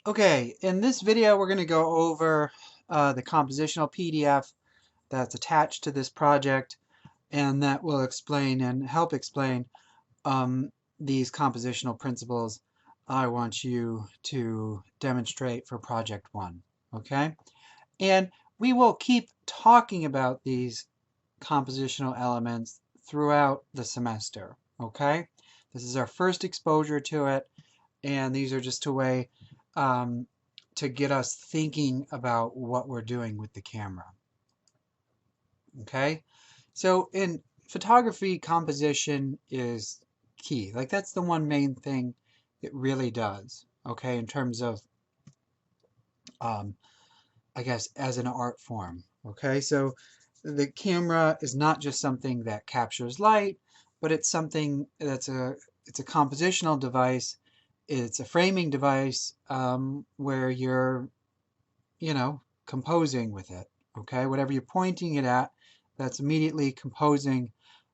Okay, in this video we're going to go over the compositional PDF that's attached to this project, and that will explain and help explain um, these compositional principles I want you to demonstrate for project 1. Okay? And we will keep talking about these compositional elements throughout the semester. Okay? This is our first exposure to it, and these are just a way um, to get us thinking about what we're doing with the camera. Okay, so in photography, composition is key. Like, that's the one main thing it really does. Okay, in terms of um, I guess as an art form. Okay, so the camera is not just something that captures light, but it's something that's it's a compositional device. It's a framing device where you're, composing with it. Okay, whatever you're pointing it at, that's immediately composing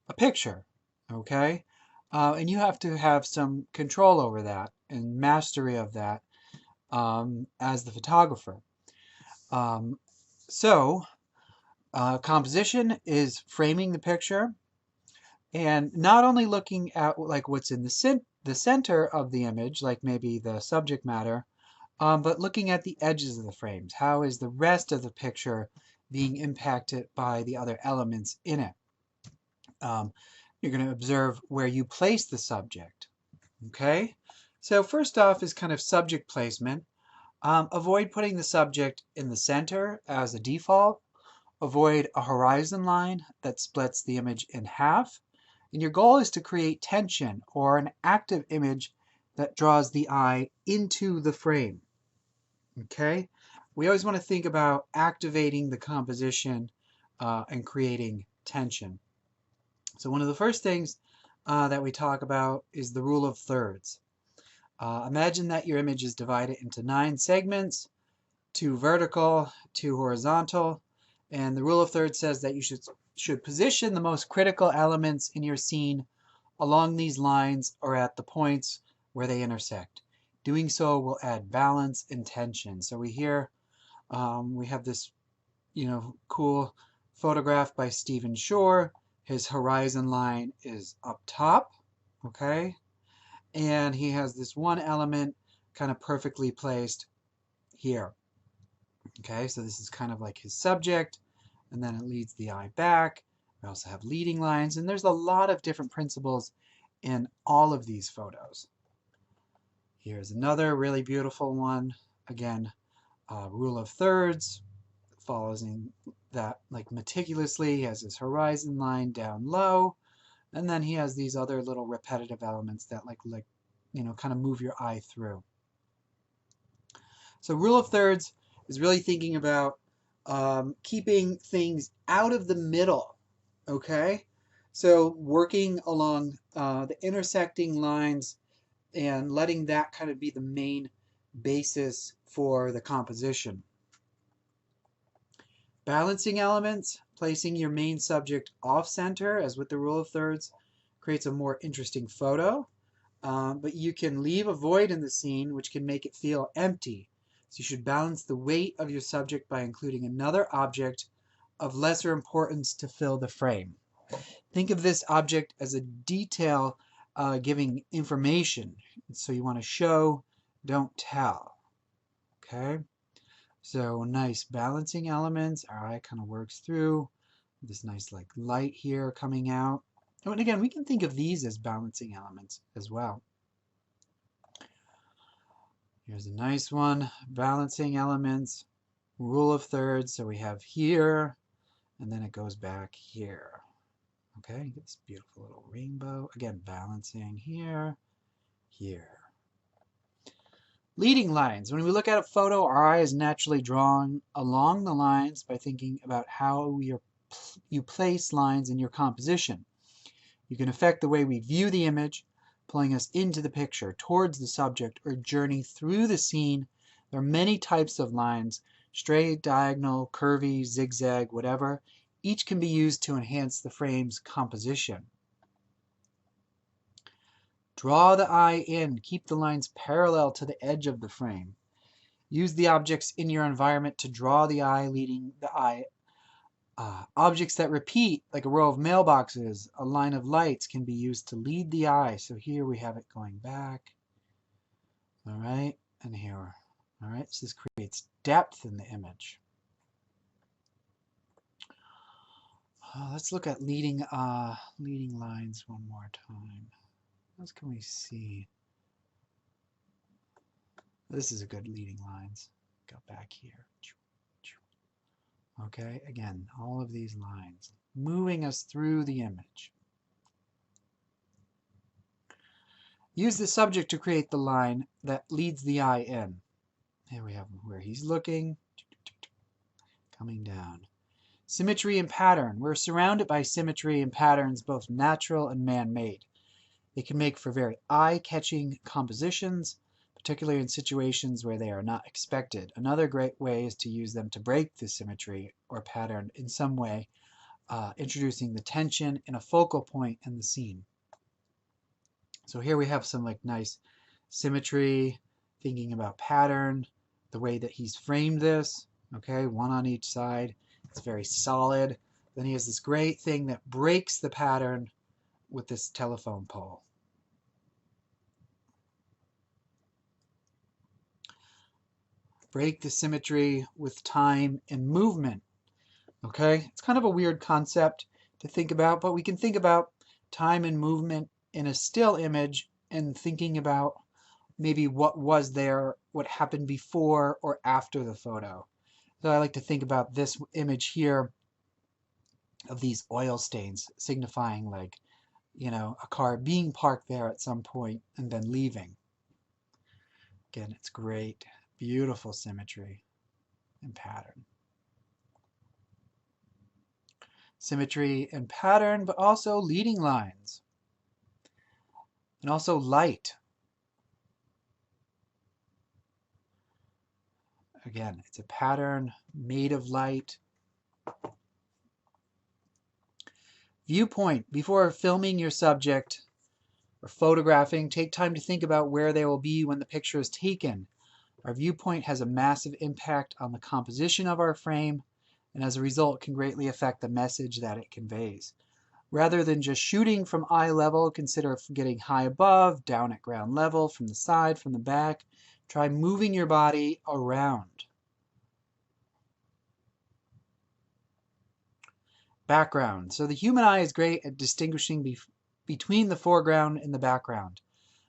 a picture. Okay, and you have to have some control over that and mastery of that as the photographer. Um, so, composition is framing the picture and not only looking at like what's in the center of the image, like maybe the subject matter, but looking at the edges of the frames. How is the rest of the picture being impacted by the other elements in it? You're going to observe where you place the subject. Okay, so first off is kind of subject placement. Avoid putting the subject in the center as a default. Avoid a horizon line that splits the image in half. And your goal is to create tension or an active image that draws the eye into the frame. Okay? We always want to think about activating the composition and creating tension. So one of the first things that we talk about is the rule of thirds. Imagine that your image is divided into 9 segments, 2 vertical, 2 horizontal, and the rule of thirds says that you should position the most critical elements in your scene along these lines or at the points where they intersect. Doing so will add balance and tension. So we have this, cool photograph by Stephen Shore. His horizon line is up top, okay? And he has this one element kind of perfectly placed here. Okay, so this is kind of like his subject, and then it leads the eye back. We also have leading lines, and there's a lot of different principles in all of these photos. Here's another really beautiful one. Again, rule of thirds, follows in that like meticulously. He has his horizon line down low, and then he has these other little repetitive elements that kind of move your eye through. So rule of thirds is really thinking about keeping things out of the middle, okay? So working along the intersecting lines and letting that kind of be the main basis for the composition. Balancing elements, placing your main subject off-center, as with the rule of thirds, creates a more interesting photo. But you can leave a void in the scene, which can make it feel empty. So you should balance the weight of your subject by including another object of lesser importance to fill the frame. Think of this object as a detail giving information. So you want to show, don't tell. Okay? So nice balancing elements. Our eye kind of works through this nice like light here coming out. Oh, and again, we can think of these as balancing elements as well. Here's a nice one, balancing elements, rule of thirds. So we have here, and then it goes back here. Okay, get this beautiful little rainbow. Again, balancing here, here. Leading lines. When we look at a photo, our eye is naturally drawn along the lines by thinking about how you place lines in your composition. You can affect the way we view the image, pulling us into the picture, towards the subject, or journey through the scene. There are many types of lines, straight, diagonal, curvy, zigzag, whatever. Each can be used to enhance the frame's composition. Draw the eye in. Keep the lines parallel to the edge of the frame. Use the objects in your environment to draw the eye, leading the eye. Objects that repeat, like a row of mailboxes, a line of lights, can be used to lead the eye. So here we have it going back. All right, and here. All right, so this creates depth in the image. Let's look at leading lines one more time. What else can we see? This is a good leading lines. Go back here. Okay, again, all of these lines moving us through the image. Use the subject to create the line that leads the eye in. Here we have where he's looking, coming down. Symmetry and pattern. We're surrounded by symmetry and patterns, both natural and man-made. They can make for very eye-catching compositions, particularly in situations where they are not expected. Another great way is to use them to break the symmetry or pattern in some way, introducing the tension and a focal point in the scene. So here we have some like nice symmetry, thinking about pattern, the way that he's framed this, okay, one on each side. It's very solid. Then he has this great thing that breaks the pattern with this telephone pole. Break the symmetry with time and movement. Okay, it's kind of a weird concept to think about, but we can think about time and movement in a still image and thinking about maybe what was there, what happened before or after the photo. So I like to think about this image here of these oil stains signifying, like, you know, a car being parked there at some point and then leaving. Again, it's great, beautiful symmetry and pattern. Symmetry and pattern, but also leading lines. And also light. Again, it's a pattern made of light. Viewpoint. Before filming your subject or photographing, take time to think about where they will be when the picture is taken. Our viewpoint has a massive impact on the composition of our frame, and as a result can greatly affect the message that it conveys. Rather than just shooting from eye level, consider getting high above, down at ground level, from the side, from the back. Try moving your body around. Background. So the human eye is great at distinguishing between the foreground and the background,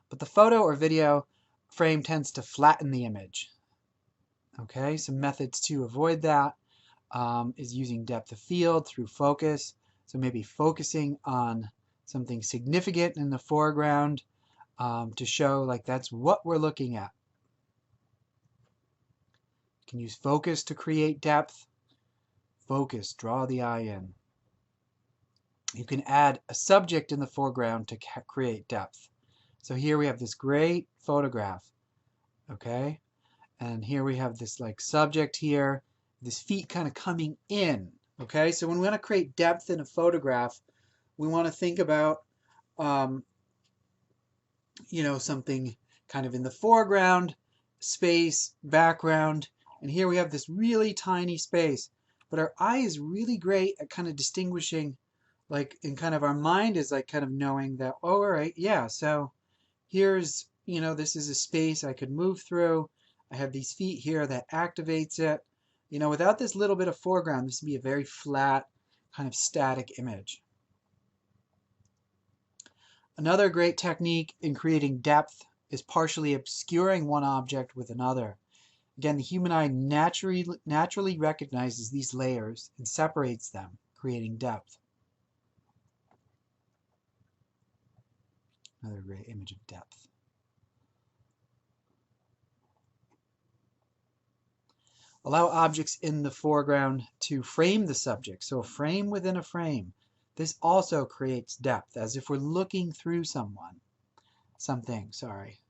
but the photo or video frame tends to flatten the image. Okay, some methods to avoid that is using depth of field through focus. So maybe focusing on something significant in the foreground to show like that's what we're looking at. You can use focus to create depth. Focus, draw the eye in. You can add a subject in the foreground to create depth. So here we have this great photograph, okay? And here we have this like subject here, this feet kind of coming in. Okay, so when we want to create depth in a photograph, we want to think about, you know, something kind of in the foreground, space, background, and here we have this really tiny space. But our eye is really great at kind of distinguishing, like, and kind of our mind is like kind of knowing that, oh, all right, yeah, so here's, you know, this is a space I could move through. I have these feet here that activates it. You know, without this little bit of foreground, this would be a very flat, kind of static image. Another great technique in creating depth is partially obscuring one object with another. Again, the human eye naturally recognizes these layers and separates them, creating depth. Another great image of depth. Allow objects in the foreground to frame the subject. So a frame within a frame. This also creates depth, as if we're looking through something, sorry.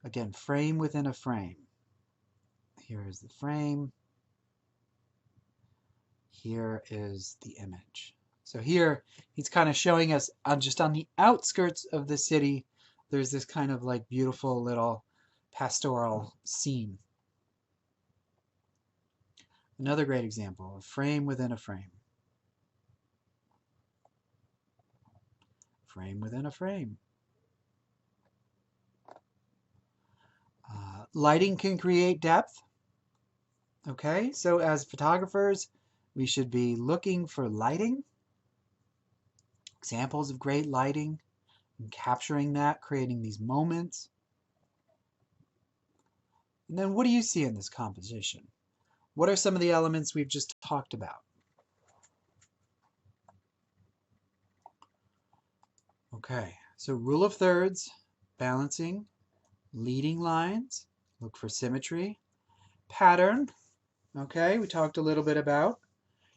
Again, frame within a frame. Here is the frame. Here is the image. So here, he's kind of showing us just on the outskirts of the city, there's this kind of like beautiful little pastoral scene. Another great example, a frame within a frame. Frame within a frame. Lighting can create depth. Okay, so as photographers, we should be looking for lighting, examples of great lighting, and capturing that, creating these moments. And then what do you see in this composition? What are some of the elements we've just talked about? Okay, so rule of thirds, balancing, leading lines, look for symmetry, pattern, okay, we talked a little bit about.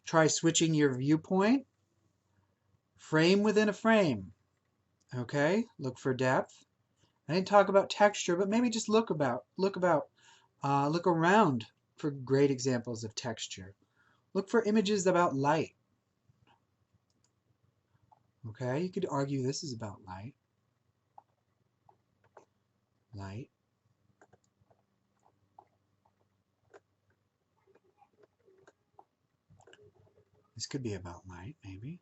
Try switching your viewpoint, frame within a frame, okay, look for depth. I didn't talk about texture, but maybe just look around for great examples of texture. Look for images about light. Okay, you could argue this is about light. Light. This could be about light, maybe.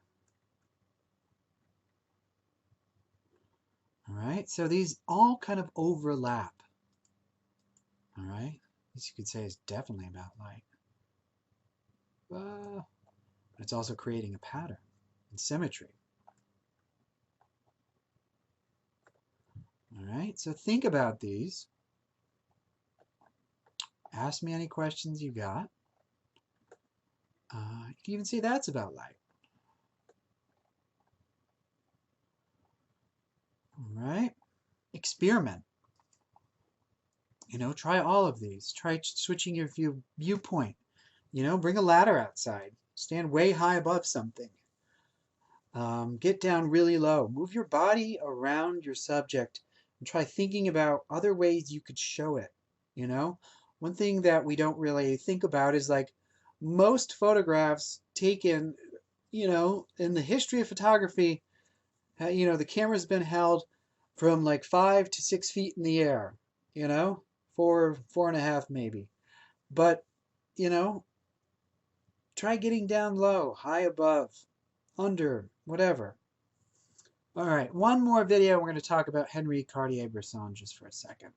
All right, so these all kind of overlap. All right, this you could say is definitely about light. But it's also creating a pattern and symmetry. All right, so think about these. Ask me any questions you got. You can even say that's about light. All right, experiment. You know, try all of these. Try switching your viewpoint. You know, bring a ladder outside. Stand way high above something. Get down really low. Move your body around your subject and try thinking about other ways you could show it. You know, one thing that we don't really think about is like most photographs taken, you know, in the history of photography, you know, the camera's been held from like 5 to 6 feet in the air, you know, 4.5 maybe. But, you know, try getting down low, high above, under, whatever. All right, one more video. We're going to talk about Henri Cartier-Bresson just for a second.